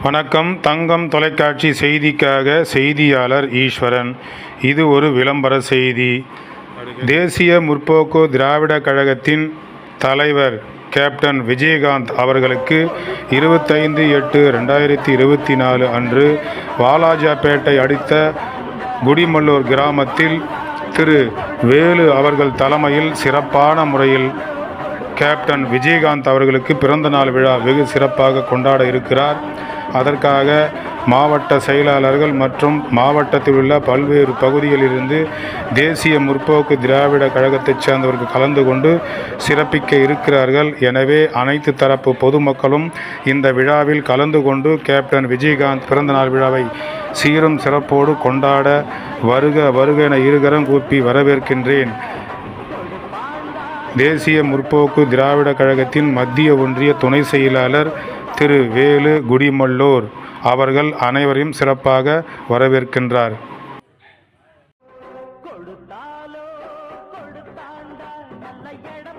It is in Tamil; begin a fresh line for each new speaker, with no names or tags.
வணக்கம். தங்கம் தொலைக்காட்சி செய்திக்காக செய்தியாளர் ஈஸ்வரன். இது ஒரு விளம்பர செய்தி. தேசிய முற்போக்கு திராவிட கழகத்தின் தலைவர் கேப்டன் விஜயகாந்த் அவர்களுக்கு 25/8/2024 அன்று வாலாஜாபேட்டை அடுத்த குடிமல்லூர் கிராமத்தில் திரு வேலு அவர்கள் தலைமையில் சிறப்பான முறையில் கேப்டன் விஜயகாந்த் அவர்களுக்கு பிறந்தநாள் விழா வெகு சிறப்பாக கொண்டாட இருக்கிறார். அதற்காக மாவட்ட செயலாளர்கள் மற்றும் மாவட்டத்தில் உள்ள பல்வேறு பகுதிகளிலிருந்து தேசிய முற்போக்கு திராவிட கழகத்தைச் சேர்ந்தவர்கள் கலந்து கொண்டு சிறப்பிக்க இருக்கிறார்கள். எனவே அனைத்து தரப்பு பொதுமக்களும் இந்த விழாவில் கலந்து கொண்டு கேப்டன் விஜயகாந்த் பிறந்தநாள் விழாவை சீரும் சிறப்போடு கொண்டாட வருக வருக என இருகரம் கூப்பி வரவேற்கின்றேன். தேசிய முற்போக்கு திராவிட கழகத்தின் மத்திய ஒன்றிய துணை செயலாளர் திரு வேலு குடிமல்லூர் அவர்கள் அனைவரையும் சிறப்பாக வரவேற்கின்றார்.
கொடுத்தாலோ கொடுத்தாண்டா நல்ல இடம்